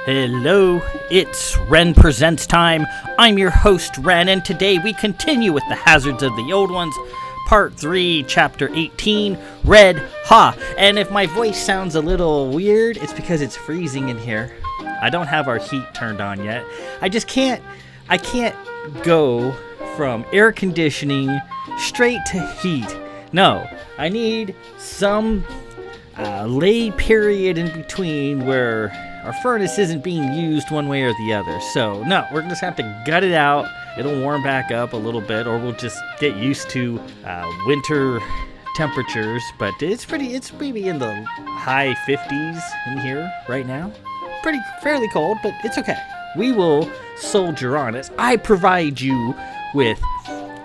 Hello, it's Ren Presents time. I'm your host, Ren, and today we continue with the Hazards of the Old Ones, Part 3, Chapter 18, Red Ha. And if my voice sounds a little weird, it's because it's freezing in here. I don't have our heat turned on yet. I can't go from air conditioning straight to heat. No, I need some lay period in between where our furnace isn't being used one way or the other. So, no, we're just have to gut it out. It'll warm back up a little bit, or we'll just get used to winter temperatures. But it's maybe in the high 50s in here right now. Fairly cold, but it's okay. We will soldier on as I provide you with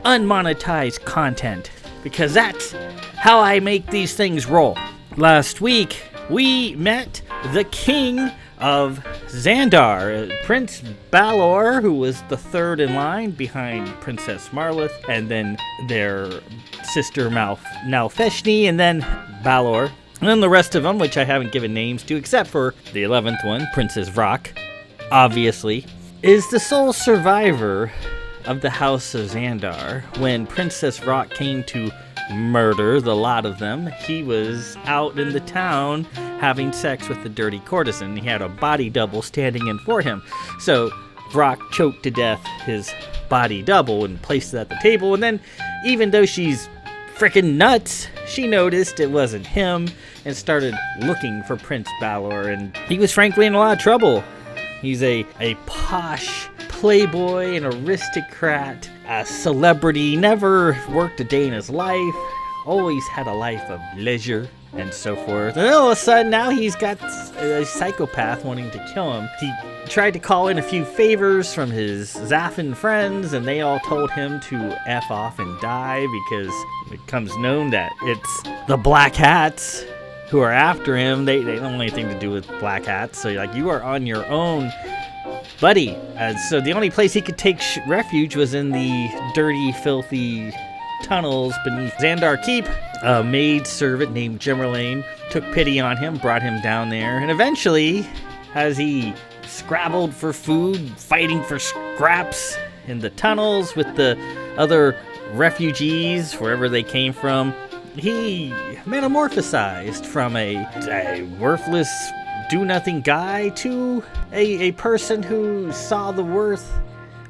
unmonetized content, because that's how I make these things roll. Last week, we met the King of Xandarr, Prince Balor, who was the third in line behind Princess Marlith, and then their sister Nalfeshni, and then Balor. And then the rest of them, which I haven't given names to, except for the 11th one, Princess Vrock, obviously, is the sole survivor of the House of Xandarr. When Princess Vrock came to murder the lot of them, he was out in the town having sex with the dirty courtesan. He had a body double standing in for him. So Vrock choked to death his body double and placed it at the table. And then, even though she's freaking nuts, she noticed it wasn't him and started looking for Prince Balor. And he was frankly in a lot of trouble. He's a posh playboy, an aristocrat, a celebrity, never worked a day in his life, always had a life of leisure and so forth. And all of a sudden now he's got a psychopath wanting to kill him. He tried to call in a few favors from his Zaffin friends, and they all told him to F off and die, because it becomes known that it's the Black Hats who are after him. They don't have anything to do with Black Hats, so you are on your own, buddy. So the only place he could take refuge was in the dirty, filthy tunnels beneath Xandarr Keep. A maid servant named Jimmerlane took pity on him, brought him down there, and eventually, as he scrabbled for food, fighting for scraps in the tunnels with the other refugees, wherever they came from, he metamorphosized from a worthless, do-nothing guy to a person who saw the worth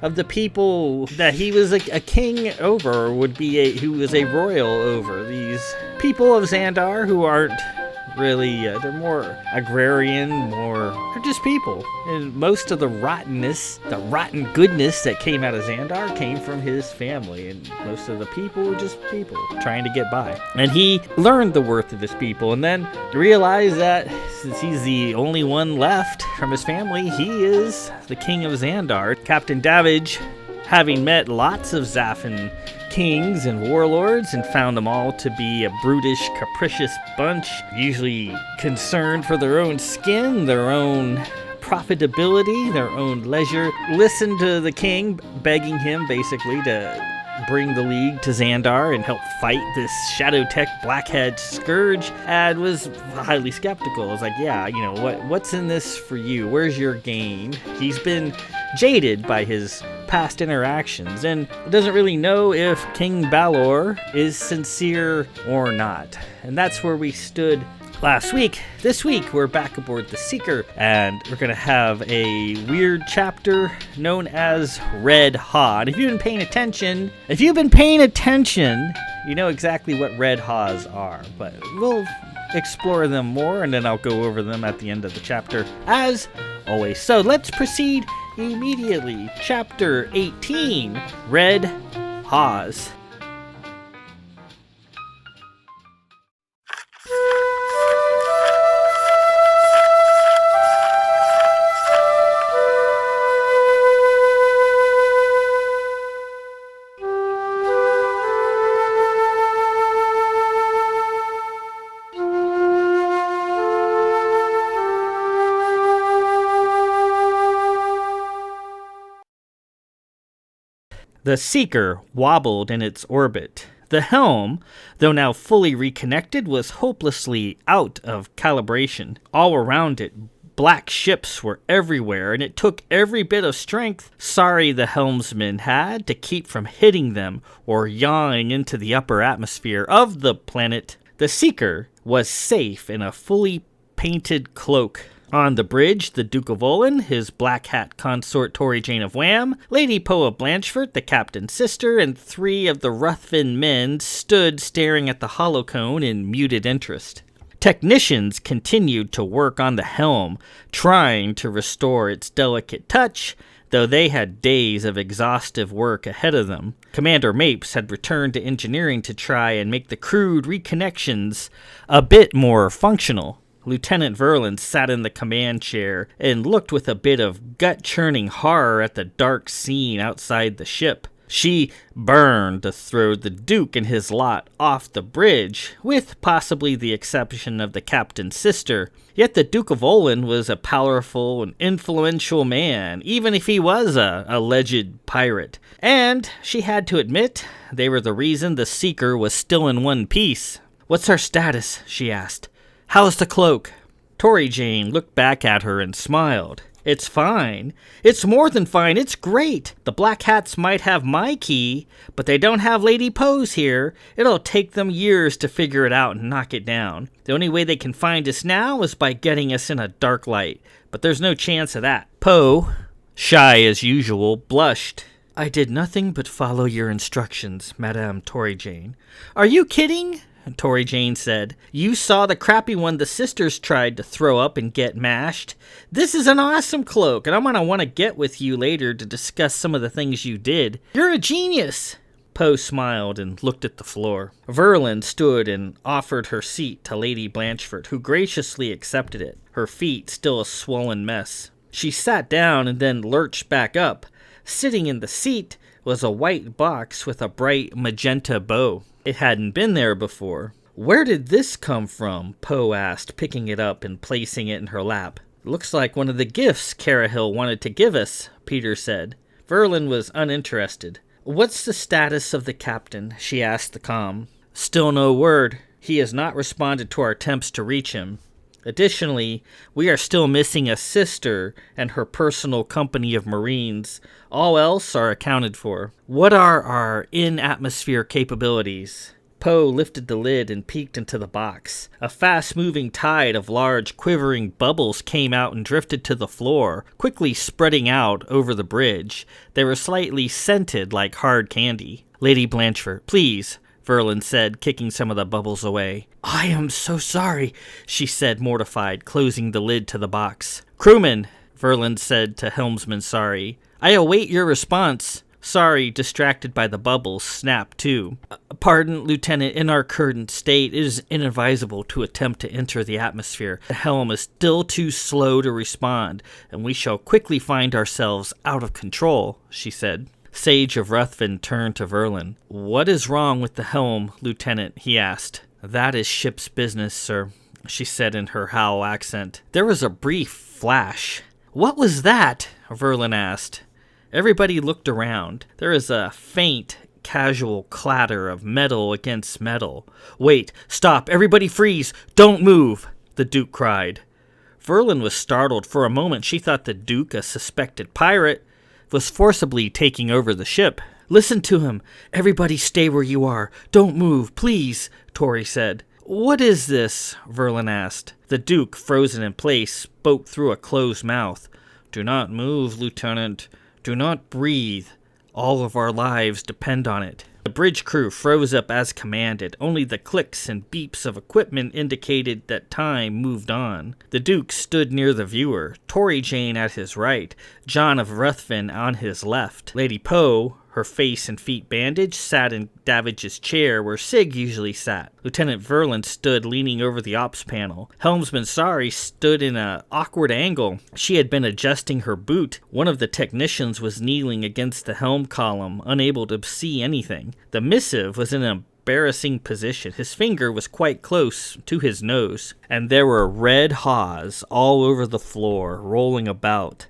of the people that he was a king over, or who was a royal over. These people of Xandarr, who aren't really, they're more agrarian, they're just people. And most of the rottenness, the rotten goodness that came out of Xandarr came from his family, and most of the people were just people trying to get by. And he learned the worth of his people, and then realized that since he's the only one left from his family, he is the King of Xandarr. Captain Davidge, having met lots of Zaffin kings and warlords and found them all to be a brutish, capricious bunch, usually concerned for their own skin, their own profitability, their own leisure, listened to the king begging him basically to bring the League to Xandarr and help fight this Shadowtech Blackhead scourge, and was highly skeptical. I was like, yeah, what's in this for you? Where's your gain? He's been jaded by his past interactions and doesn't really know if King Balor is sincere or not. And that's where we stood last week. This week, we're back aboard the Seeker, and we're going to have a weird chapter known as Red Ha. And if you've been paying attention, you know exactly what Red Ha's are. But we'll explore them more, and then I'll go over them at the end of the chapter, as always. So let's proceed immediately. Chapter 18, Red HAWS. The Seeker wobbled in its orbit. The helm, though now fully reconnected, was hopelessly out of calibration. All around it, Black ships were everywhere, and it took every bit of strength the helmsman had to keep from hitting them or yawing into the upper atmosphere of the planet. The Seeker was safe in a fully painted cloak. On the bridge, the Duke of Olin, his black hat consort Tori Jane of Wham, Lady Poe of Blanchford, the captain's sister, and 3 of the Ruthven men stood staring at the holocone in muted interest. Technicians continued to work on the helm, trying to restore its delicate touch, though they had days of exhaustive work ahead of them. Commander Mapes had returned to engineering to try and make the crude reconnections a bit more functional. Lieutenant Verlin sat in the command chair and looked with a bit of gut-churning horror at the dark scene outside the ship. She burned to throw the Duke and his lot off the bridge, with possibly the exception of the captain's sister. Yet the Duke of Olin was a powerful and influential man, even if he was a alleged pirate. And, she had to admit, they were the reason the Seeker was still in one piece. "What's our status?" she asked. "How's the cloak?" Tori Jane looked back at her and smiled. "It's fine. It's more than fine. It's great. The Black Hats might have my key, but they don't have Lady Poe's here. It'll take them years to figure it out and knock it down. The only way they can find us now is by getting us in a dark light, but there's no chance of that." Poe, shy as usual, blushed. "I did nothing but follow your instructions, Madame Tori Jane." "Are you kidding?" Tori Jane said. "You saw the crappy one the sisters tried to throw up and get mashed. This is an awesome cloak, and I'm going to want to get with you later to discuss some of the things you did. You're a genius." Poe smiled and looked at the floor. Verlin stood and offered her seat to Lady Blanchford, who graciously accepted it, her feet still a swollen mess. She sat down and then lurched back up. Sitting in the seat was a white box with a bright magenta bow. It hadn't been there before. "Where did this come from?" Poe asked, picking it up and placing it in her lap. "Looks like one of the gifts Carahill wanted to give us," Peter said. Verlin was uninterested. "What's the status of the captain?" she asked the comm. "Still no word. He has not responded to our attempts to reach him. Additionally, we are still missing a sister and her personal company of Marines. All else are accounted for." "What are our in-atmosphere capabilities?" Poe lifted the lid and peeked into the box. A fast-moving tide of large, quivering bubbles came out and drifted to the floor, quickly spreading out over the bridge. They were slightly scented like hard candy. "Lady Blanchford, please," Verlin said, kicking some of the bubbles away. "I am so sorry," she said, mortified, closing the lid to the box. "Crewman," Verlin said to Helmsman Sorry, "I await your response." Sorry, distracted by the bubbles, snapped too. "Pardon, Lieutenant, in our current state, it is inadvisable to attempt to enter the atmosphere. The helm is still too slow to respond, and we shall quickly find ourselves out of control," she said. Sage of Ruthven turned to Verlin. "What is wrong with the helm, Lieutenant?" he asked. "That is ship's business, sir," she said in her Howl accent. There was a brief flash. "What was that?" Verlin asked. Everybody looked around. There was a faint, casual clatter of metal against metal. "Wait, stop, everybody freeze, don't move," the Duke cried. Verlin was startled. For a moment she thought the Duke, a suspected pirate, was forcibly taking over the ship. "Listen to him. Everybody stay where you are. Don't move, please," Tori said. "What is this?" Verlin asked. The Duke, frozen in place, spoke through a closed mouth. "Do not move, Lieutenant. Do not breathe. All of our lives depend on it." The bridge crew froze up as commanded. Only the clicks and beeps of equipment indicated that time moved on. The Duke stood near the viewer, Tori Jane at his right, John of Ruthven on his left. Lady Poe, her face and feet bandaged, sat in Davidge's chair where Sig usually sat. Lieutenant Verlin stood leaning over the ops panel. Helmsman Sari stood in an awkward angle. She had been adjusting her boot. One of the technicians was kneeling against the helm column, unable to see anything. The missive was in an embarrassing position. His finger was quite close to his nose, and there were red HAWS all over the floor, rolling about.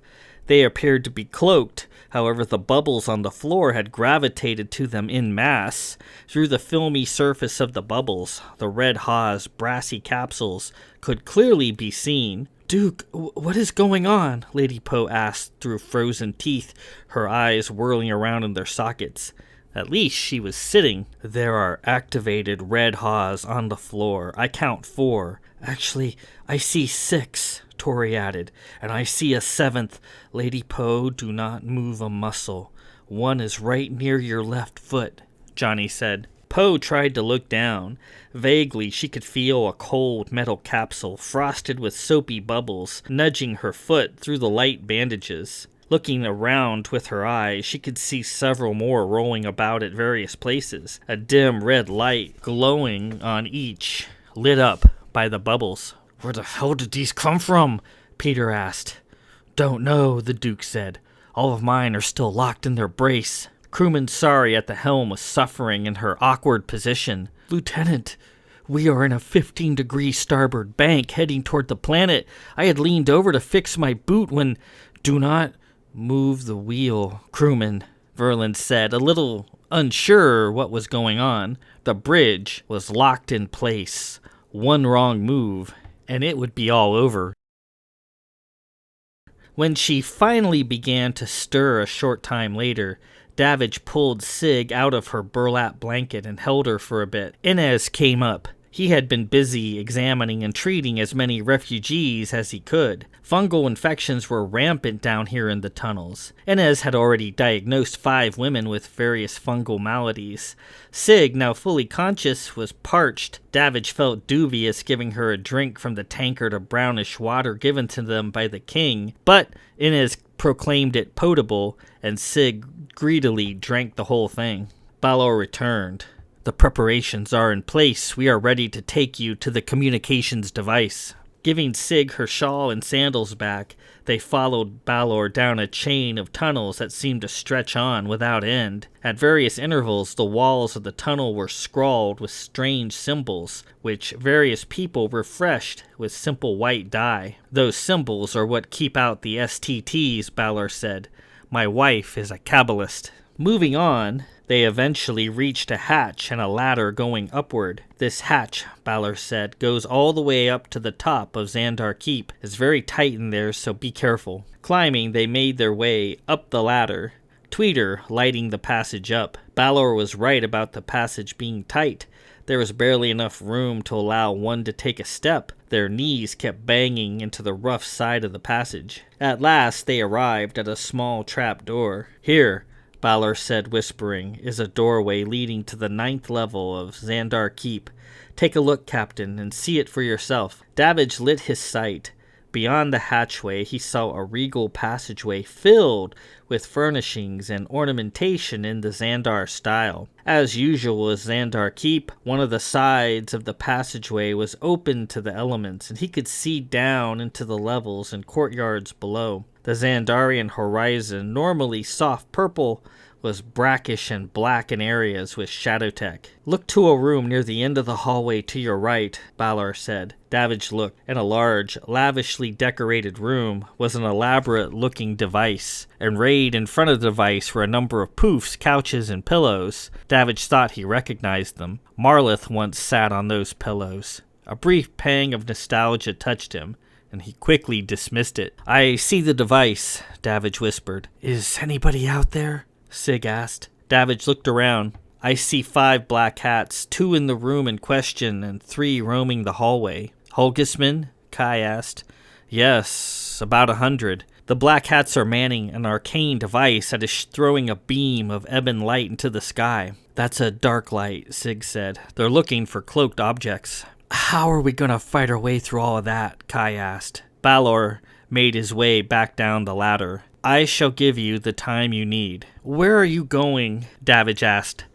They appeared to be cloaked. However, the bubbles on the floor had gravitated to them en masse. Through the filmy surface of the bubbles, the red HAWS brassy capsules could clearly be seen. Duke, what is going on? Lady Poe asked through frozen teeth, her eyes whirling around in their sockets. At least she was sitting. There are activated red HAWS on the floor. I count 4. Actually, I see 6, Tori added, and I see a 7th. Lady Poe, do not move a muscle. One is right near your left foot, Johnny said. Poe tried to look down. Vaguely, she could feel a cold metal capsule, frosted with soapy bubbles, nudging her foot through the light bandages. Looking around with her eyes, she could see several more rolling about at various places, a dim red light glowing on each, lit up by the bubbles. Where the hell did these come from? Peter asked. Don't know, the Duke said. All of mine are still locked in their brace. Crewman Sari at the helm was suffering in her awkward position. Lieutenant, we are in a 15-degree starboard bank heading toward the planet. I had leaned over to fix my boot when... Do not move the wheel, crewman, Verlin said, a little unsure what was going on. The bridge was locked in place. One wrong move, and it would be all over. When she finally began to stir a short time later, Davidge pulled Sig out of her burlap blanket and held her for a bit. Inez came up. He had been busy examining and treating as many refugees as he could. Fungal infections were rampant down here in the tunnels. Inez had already diagnosed 5 women with various fungal maladies. Sig, now fully conscious, was parched. Davidge felt dubious giving her a drink from the tankard of brownish water given to them by the king, but Inez proclaimed it potable, and Sig greedily drank the whole thing. Balor returned. The preparations are in place. We are ready to take you to the communications device. Giving Sig her shawl and sandals back, they followed Balor down a chain of tunnels that seemed to stretch on without end. At various intervals, the walls of the tunnel were scrawled with strange symbols, which various people refreshed with simple white dye. Those symbols are what keep out the STTs, Balor said. My wife is a Kabbalist. Moving on, they eventually reached a hatch and a ladder going upward. This hatch, Balor said, goes all the way up to the top of Xandarr Keep. It's very tight in there, so be careful. Climbing, they made their way up the ladder, Tweeter lighting the passage up. Balor was right about the passage being tight. There was barely enough room to allow one to take a step. Their knees kept banging into the rough side of the passage. At last, they arrived at a small trap door. Here, Balor said, whispering, is a doorway leading to the 9th level of Xandarr Keep. Take a look, Captain, and see it for yourself. Davidge lit his sight. Beyond the hatchway, he saw a regal passageway filled with furnishings and ornamentation in the Xandarr style. As usual at Xandarr Keep, one of the sides of the passageway was open to the elements, and he could see down into the levels and courtyards below. The Xandarian horizon, normally soft purple, was brackish and black in areas with shadow tech. Look to a room near the end of the hallway to your right, Balor said. Davidge looked. In a large, lavishly decorated room was an elaborate-looking device. Arrayed in front of the device were a number of poofs, couches, and pillows. Davidge thought he recognized them. Marlith once sat on those pillows. A brief pang of nostalgia touched him, and he quickly dismissed it. I see the device, Davidge whispered. Is anybody out there? Sig asked. Davidge looked around. I see 5 black hats, 2 in the room in question, and 3 roaming the hallway. Holgisman? Kai asked. Yes, about 100. The black hats are manning an arcane device that is throwing a beam of ebon light into the sky. That's a dark light, Sig said. They're looking for cloaked objects. How are we going to fight our way through all of that? Kai asked. Balor made his way back down the ladder. I shall give you the time you need. Where are you going? Davidge asked.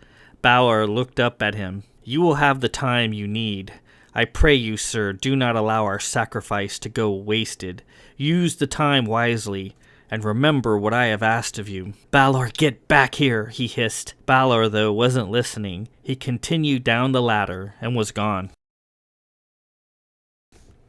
Balor looked up at him. You will have the time you need. I pray you, sir, do not allow our sacrifice to go wasted. Use the time wisely, and remember what I have asked of you. Balor, get back here, he hissed. Balor, though, wasn't listening. He continued down the ladder and was gone.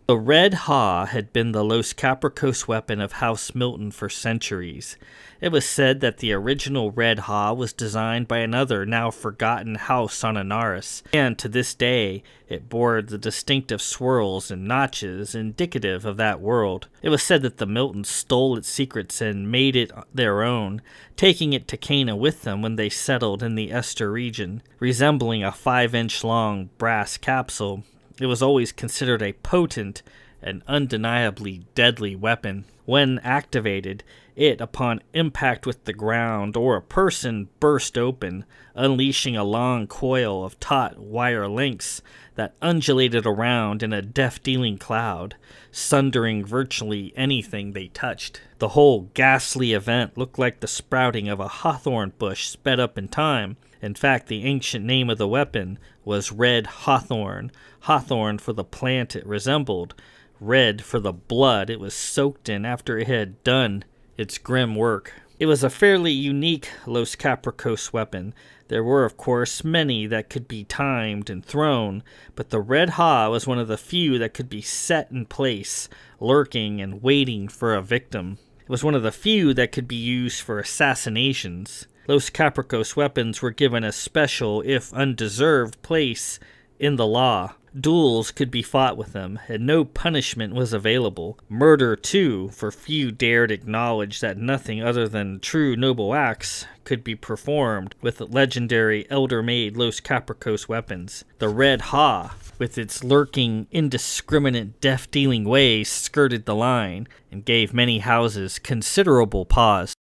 The Red HAWS had been the Los Capricos weapon of House Milton for centuries. It was said that the original Red HAWS was designed by another now forgotten house on Anaris, and to this day it bore the distinctive swirls and notches indicative of that world. It was said that the Miltons stole its secrets and made it their own, taking it to Cana with them when they settled in the Ester region. Resembling a 5-inch long brass capsule, it was always considered a potent and undeniably deadly weapon. When activated, it, upon impact with the ground or a person, burst open, unleashing a long coil of taut wire links that undulated around in a death-dealing cloud, sundering virtually anything they touched. The whole ghastly event looked like the sprouting of a hawthorn bush sped up in time. In fact, the ancient name of the weapon was red hawthorn, hawthorn for the plant it resembled, red for the blood it was soaked in after it had done its grim work. It was a fairly unique Los Capricos weapon. There were, of course, many that could be timed and thrown, but the Red HAWS was one of the few that could be set in place, lurking and waiting for a victim. It was one of the few that could be used for assassinations. Los Capricos weapons were given a special, if undeserved, place in the law. Duels could be fought with them, and no punishment was available. Murder, too, for few dared acknowledge that nothing other than true noble acts could be performed with the legendary elder-made Los Capricos weapons. The Red HAWS, with its lurking, indiscriminate, death-dealing ways, skirted the line, and gave many houses considerable pause.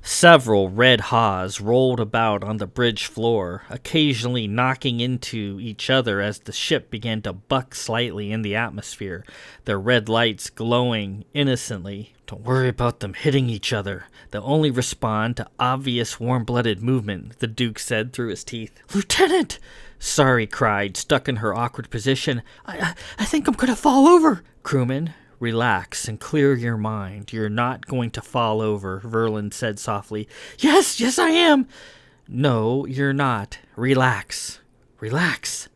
Several Red HAWS rolled about on the bridge floor, occasionally knocking into each other as the ship began to buck slightly in the atmosphere, their red lights glowing innocently. Don't worry about them hitting each other. They'll only respond to obvious warm-blooded movement, the Duke said through his teeth. Lieutenant! Sari cried, stuck in her awkward position. I think I'm gonna fall over. Crewman, relax and clear your mind. You're not going to fall over, Verlin said softly. Yes, I am. No, you're not. Relax.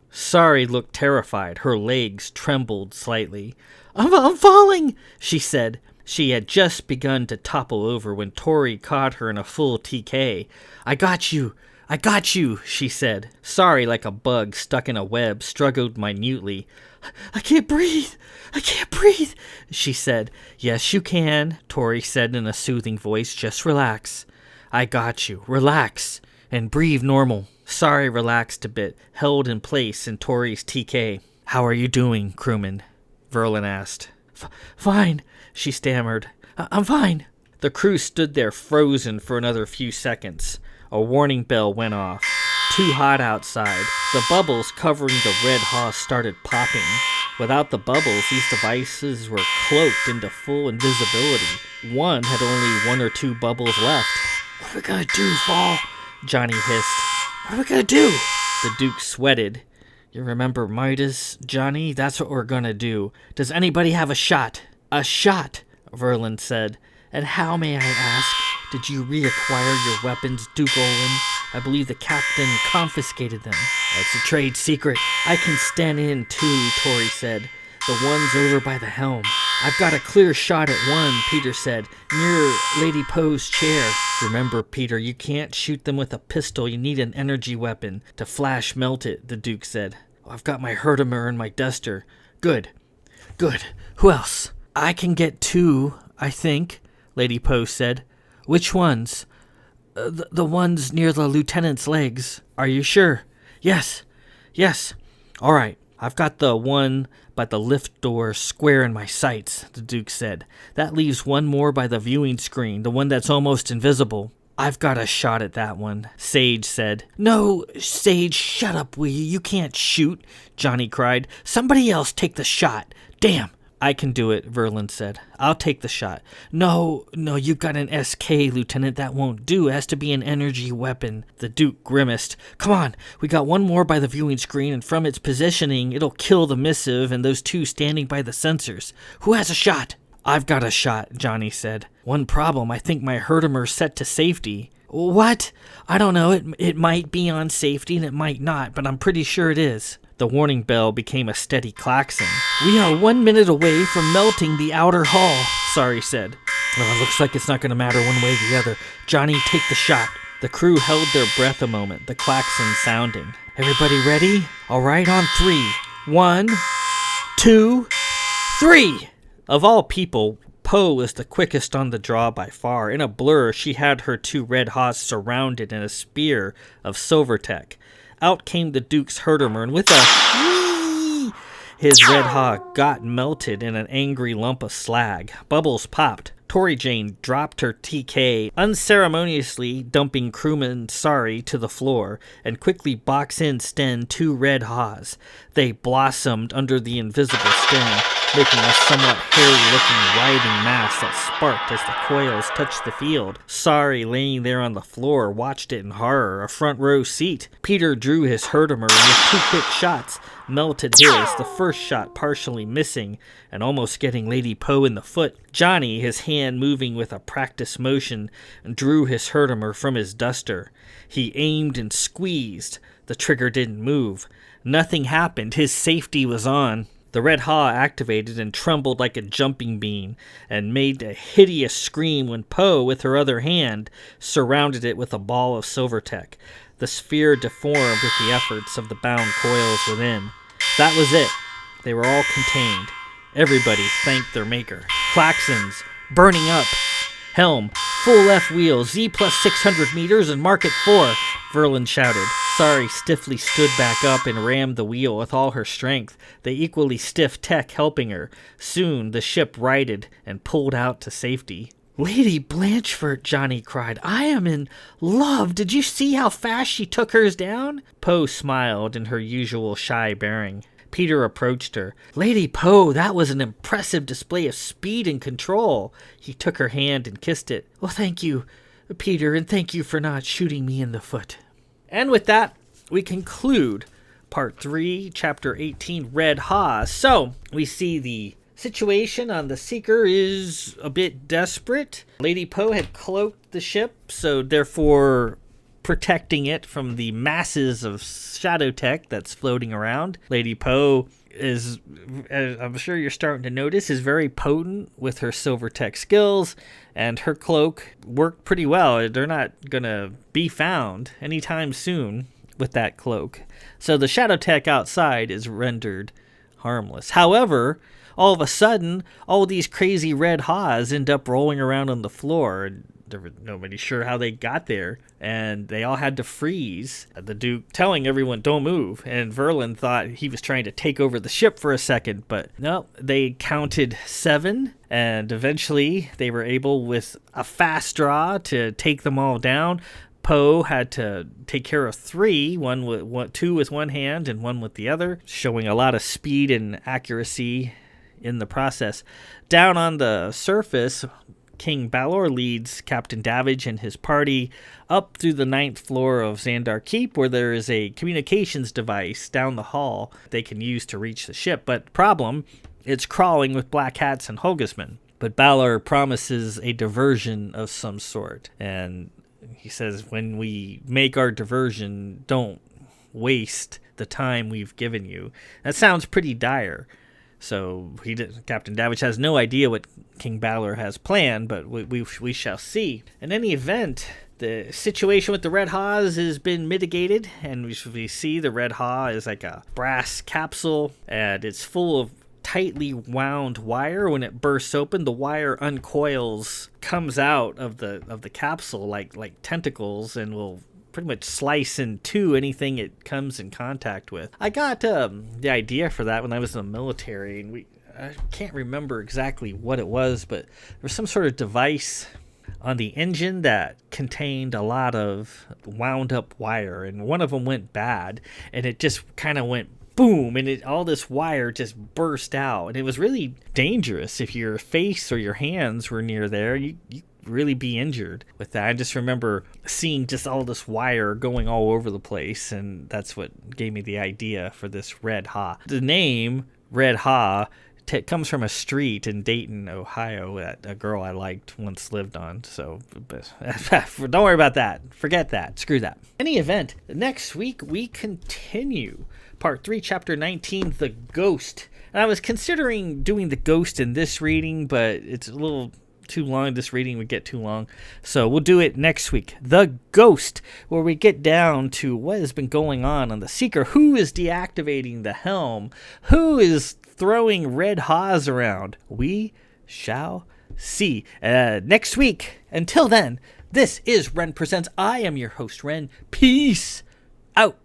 Sari looked terrified. Her legs trembled slightly. I'm falling, she said. She had just begun to topple over when Tori caught her in a full TK. I got you, she said. Sari, like a bug stuck in a web, struggled minutely. I can't breathe, she said. Yes, you can, Tori said in a soothing voice. Just relax. I got you. Relax. And breathe normal. Sari relaxed a bit, held in place in Tori's TK. How are you doing, crewman? Verlin asked. Fine, she stammered. I'm fine. The crew stood there frozen for another few seconds. A warning bell went off. Too hot outside. The bubbles covering the Red HAWS started popping. Without the bubbles, these devices were cloaked into full invisibility. One had only 1 or 2 bubbles left. What are we gonna do, Fall? Johnny hissed. What are we gonna do? The Duke sweated. You remember Midas, Johnny? That's what we're gonna do. Does anybody have a shot? A shot, Verlin said. And how, may I ask, did you reacquire your weapons, Duke Olin? I believe the captain confiscated them. That's a trade secret. I can stand in too, Tori said. The one's over by the helm. I've got a clear shot at one, Peter said, near Lady Poe's chair. Remember, Peter, you can't shoot them with a pistol. You need an energy weapon to flash melt it, the Duke said. I've got my Herdimer and my duster. Good. Who else? I can get 2, I think, Lady Poe said. Which ones? The ones near the lieutenant's legs. Are you sure? Yes. All right. I've got the one by the lift door square in my sights, the Duke said. That leaves one more by the viewing screen, the one that's almost invisible. I've got a shot at that one, Sage said. No, Sage, shut up, will you? You can't shoot, Johnny cried. Somebody else take the shot. Damn. I can do it, Verlin said. I'll take the shot. No, you've got an SK, Lieutenant. That won't do. It has to be an energy weapon. The Duke grimaced. Come on, we got one more by the viewing screen, and from its positioning, it'll kill the missive and those 2 standing by the sensors. Who has a shot? "I've got a shot," Johnny said. "One problem, I think my Herdimer's set to safety." "What?" "I don't know. It might be on safety and it might not, but I'm pretty sure it is." The warning bell became a steady klaxon. "We are 1 minute away from melting the outer hull," Sari said. "Well, it looks like it's not going to matter one way or the other. Johnny, take the shot." The crew held their breath a moment, the klaxon sounding. "Everybody ready? All right, on 3. 1, 2, 3. Of all people, Poe was the quickest on the draw by far. In a blur, she had her 2 red HAWS surrounded in a spear of Silvertech. Out came the Duke's Herdimer, and with a whee, his red HAW got melted in an angry lump of slag. Bubbles popped. Tori Jane dropped her TK, unceremoniously dumping crewman Sari to the floor, and quickly boxed in Sten 2 red HAWS. They blossomed under the invisible Sten, making a somewhat hairy-looking writhing mass that sparked as the coils touched the field. Sari, laying there on the floor, watched it in horror, a front-row seat. Peter drew his Herdimer, and with 2 quick shots, melted his, the first shot partially missing and almost getting Lady Poe in the foot. Johnny, his hand moving with a practiced motion, drew his Herdimer from his duster. He aimed and squeezed. The trigger didn't move. Nothing happened. His safety was on. The red HAW activated and trembled like a jumping bean and made a hideous scream when Poe, with her other hand, surrounded it with a ball of Silvertech. The sphere deformed with the efforts of the bound coils within. That was it. They were all contained. Everybody thanked their maker. Klaxons, burning up. Helm, full left wheel, Z plus 600 meters and mark at 4, Verlin shouted. Sari stiffly stood back up and rammed the wheel with all her strength, the equally stiff Tech helping her. Soon the ship righted and pulled out to safety. "Lady Blanchford," Johnny cried, "I am in love. Did you see how fast she took hers down?" Poe smiled in her usual shy bearing. Peter approached her. "Lady Poe, that was an impressive display of speed and control." He took her hand and kissed it. "Well, thank you, Peter, and thank you for not shooting me in the foot." And with that, we conclude Part 3, Chapter 18, Red HAWS. So, we see the situation on the Seeker is a bit desperate. Lady Poe had cloaked the ship, so therefore protecting it from the masses of shadow tech that's floating around. Lady Poe is, as I'm sure you're starting to notice, is very potent with her silver tech skills, and her cloak worked pretty well. They're not gonna be found anytime soon with that cloak. So the shadow tech outside is rendered harmless. However, all of a sudden, all these crazy red HAWS end up rolling around on the floor, and there was nobody sure how they got there, and they all had to freeze. The Duke telling everyone, "Don't move," and Verlin thought he was trying to take over the ship for a second, but no, they counted 7, and eventually they were able, with a fast draw, to take them all down. Poe had to take care of 3, 2 with one hand and 1 with the other, showing a lot of speed and accuracy in the process. Down on the surface, King Balor leads Captain Davidge and his party up through the 9th floor of Xandarr Keep, where there is a communications device down the hall they can use to reach the ship. But problem, it's crawling with black hats and Hogismen. But Balor promises a diversion of some sort, and he says, when we make our diversion, don't waste the time we've given you. That sounds pretty dire. So Captain Davidge has no idea what King Balor has planned, but we shall see. In any event, the situation with the Red HAWS has been mitigated, and we see the Red HAW is like a brass capsule, and it's full of tightly wound wire. When it bursts open, the wire uncoils, comes out of the capsule like tentacles, and will pretty much slice in two anything it comes in contact with. I got the idea for that when I was in the military, and I can't remember exactly what it was, but there was some sort of device on the engine that contained a lot of wound up wire, and one of them went bad, and it just kind of went boom, and all this wire just burst out, and it was really dangerous. If your face or your hands were near there, you really be injured with that. I just remember seeing just all this wire going all over the place, and that's what gave me the idea for this Red HAW. The name Red HAW comes from a street in Dayton, Ohio, that a girl I liked once lived on. So don't worry about that. Forget that. Screw that. Any event, next week we continue Part 3, Chapter 19, The Ghost. And I was considering doing The Ghost in this reading, but it's a little too long. This reading would get too long. So we'll do it next week. The Ghost, where we get down to what has been going on the Seeker. Who is deactivating the helm? Who is throwing red HAWS around? We shall see next week. Until then, this is Ren Presents. I am your host, Ren. Peace out.